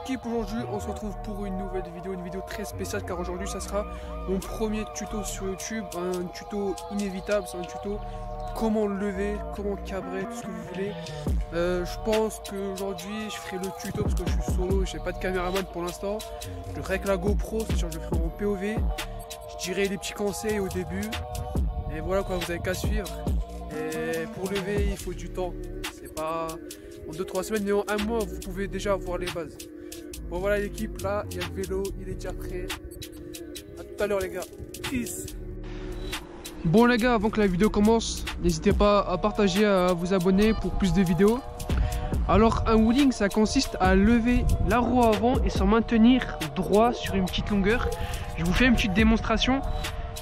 l'équipe, aujourd'hui on se retrouve pour une nouvelle vidéo, une vidéo très spéciale car aujourd'hui ça sera mon premier tuto sur YouTube, un tuto inévitable, c'est un tuto comment lever, comment cabrer, tout ce que vous voulez. Je pense qu'aujourd'hui je ferai le tuto parce que je suis solo, j'ai pas de caméraman pour l'instant. Je ferai avec la GoPro, c'est-à-dire je le ferai en POV, je dirai les petits conseils au début et voilà quoi, vous avez qu'à suivre. Et pour lever il faut du temps, c'est pas en 2-3 semaines mais en un mois vous pouvez déjà avoir les bases. Bon voilà l'équipe, là il y a le vélo, il est déjà prêt. A tout à l'heure les gars, peace. Bon les gars, avant que la vidéo commence, n'hésitez pas à partager, à vous abonner pour plus de vidéos. Alors un wheeling ça consiste à lever la roue avant et s'en maintenir droit sur une petite longueur. Je vous fais une petite démonstration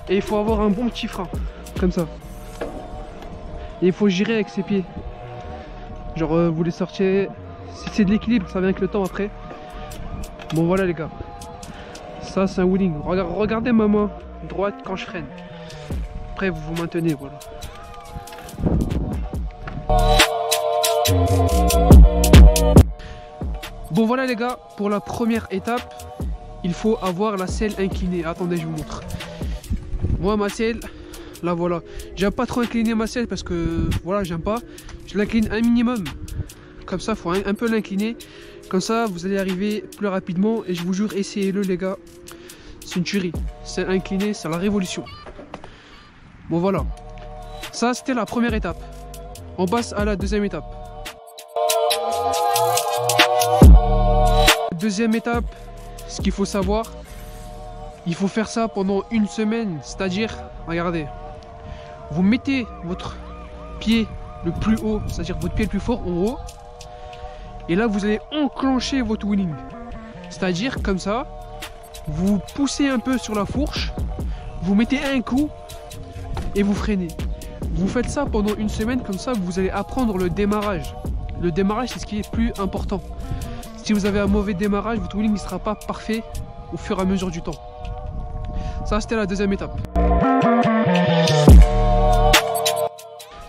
et il faut avoir un bon petit frein, comme ça. Et il faut girer avec ses pieds. Genre vous les sortez, c'est de l'équilibre, ça vient avec le temps après. Bon voilà les gars, ça c'est un wheeling. Regardez ma main droite quand je freine. Après vous vous maintenez, voilà. Bon voilà les gars, pour la première étape, il faut avoir la selle inclinée. Attendez, je vous montre. Moi ma selle, là voilà. J'aime pas trop incliner ma selle parce que voilà, j'aime pas. Je l'incline un minimum. Comme ça, il faut un peu l'incliner. Comme ça, vous allez arriver plus rapidement. Et je vous jure, essayez-le les gars. C'est une tuerie. C'est incliné, c'est la révolution. Bon voilà. Ça, c'était la première étape. On passe à la deuxième étape. Deuxième étape, ce qu'il faut savoir, il faut faire ça pendant une semaine. C'est-à-dire, regardez, vous mettez votre pied le plus haut, c'est-à-dire votre pied le plus fort en haut. Et là, vous allez enclencher votre wheeling. C'est-à-dire, comme ça, vous poussez un peu sur la fourche, vous mettez un coup et vous freinez. Vous faites ça pendant une semaine, comme ça, vous allez apprendre le démarrage. Le démarrage, c'est ce qui est plus important. Si vous avez un mauvais démarrage, votre wheeling ne sera pas parfait au fur et à mesure du temps. Ça, c'était la deuxième étape.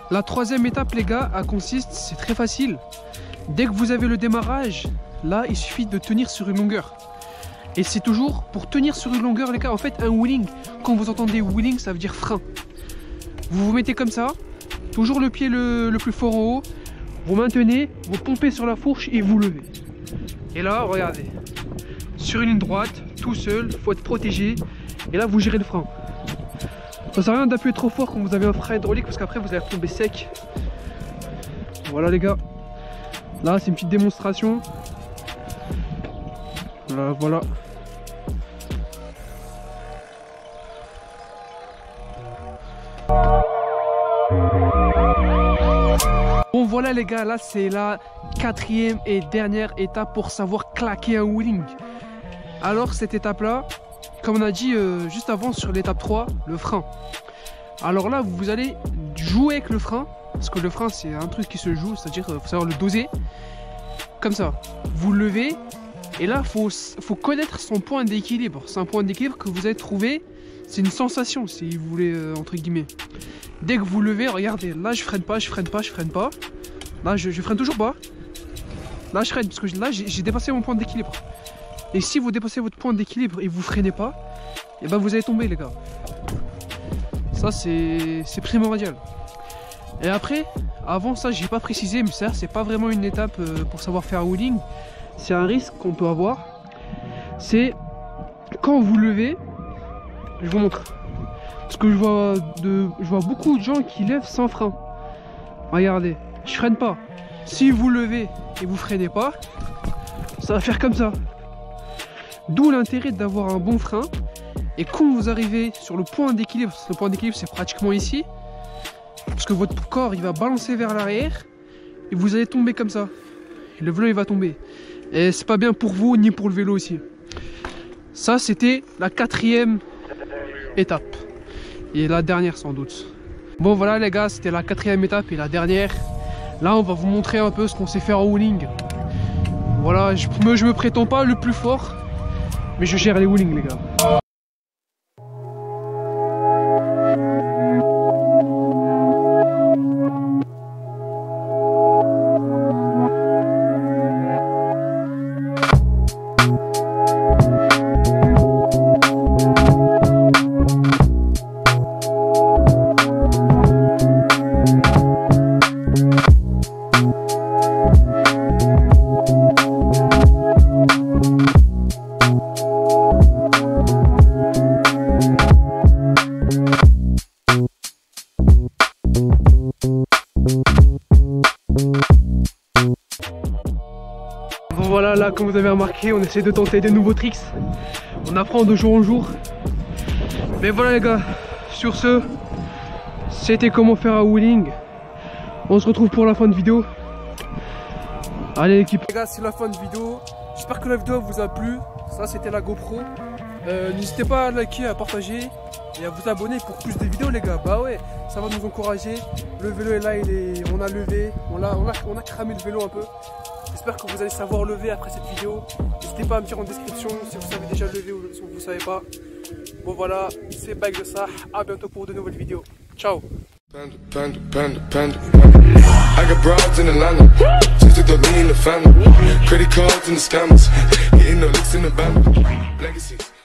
La troisième étape, les gars, elle consiste, c'est très facile. Dès que vous avez le démarrage, là, il suffit de tenir sur une longueur. Et c'est toujours pour tenir sur une longueur, les gars. En fait, un wheeling, quand vous entendez wheeling, ça veut dire frein. Vous vous mettez comme ça, toujours le pied le plus fort en haut. Vous maintenez, vous pompez sur la fourche et vous levez. Et là, regardez, sur une ligne droite, tout seul, il faut être protégé. Et là, vous gérez le frein. Ça sert à rien d'appuyer trop fort quand vous avez un frein hydraulique parce qu'après, vous allez retomber sec. Voilà les gars. Là, c'est une petite démonstration. Voilà. Bon voilà les gars, là c'est la quatrième et dernière étape pour savoir claquer un wheeling. Alors cette étape là, comme on a dit juste avant sur l'étape 3, le frein. Alors là vous allez jouer avec le frein. Parce que le frein c'est un truc qui se joue, c'est-à-dire il faut savoir le doser. Comme ça, vous levez et là faut connaître son point d'équilibre. C'est un point d'équilibre que vous allez trouver, c'est une sensation si vous voulez entre guillemets. Dès que vous levez, regardez, là je freine pas. Là je freine toujours pas. Là je freine parce que là j'ai dépassé mon point d'équilibre. Et si vous dépassez votre point d'équilibre et vous freinez pas, et ben vous allez tomber les gars. Ça c'est primordial. Et après, avant ça, j'ai pas précisé, mais ça, c'est pas vraiment une étape pour savoir faire un wheeling. C'est un risque qu'on peut avoir. C'est quand vous levez, je vous montre. Parce que je vois beaucoup de gens qui lèvent sans frein. Regardez, je freine pas. Si vous levez et vous freinez pas, ça va faire comme ça. D'où l'intérêt d'avoir un bon frein. Et quand vous arrivez sur le point d'équilibre, le point d'équilibre c'est pratiquement ici. Parce que votre corps il va balancer vers l'arrière et vous allez tomber comme ça. Et le vélo il va tomber. Et c'est pas bien pour vous ni pour le vélo aussi. Ça c'était la quatrième étape. Et la dernière sans doute. Bon voilà les gars, c'était la quatrième étape et la dernière. Là on va vous montrer un peu ce qu'on sait faire en wheeling. Voilà, je me prétends pas le plus fort, mais je gère les wheelings les gars. comme vous avez remarqué, on essaie de tenter de nouveaux tricks. On apprend de jour en jour. Mais voilà les gars, sur ce, c'était comment faire un wheeling. On se retrouve pour la fin de vidéo. Allez l'équipe. Les gars, c'est la fin de vidéo. J'espère que la vidéo vous a plu. Ça c'était la GoPro. N'hésitez pas à liker, à partager et à vous abonner pour plus de vidéos les gars. Bah ouais, ça va nous encourager. Le vélo est là, on a levé, on a cramé le vélo un peu. J'espère que vous allez savoir lever après cette vidéo. N'hésitez pas à me dire en description si vous savez déjà lever ou si vous ne savez pas. Bon voilà, c'est Bike de ça. À bientôt pour de nouvelles vidéos. Ciao. Panda, panda, panda, panda. I got broads in Atlanta, just to throw me in the family. Credit cards and the scammers, hitting the licks in the band. Legacies.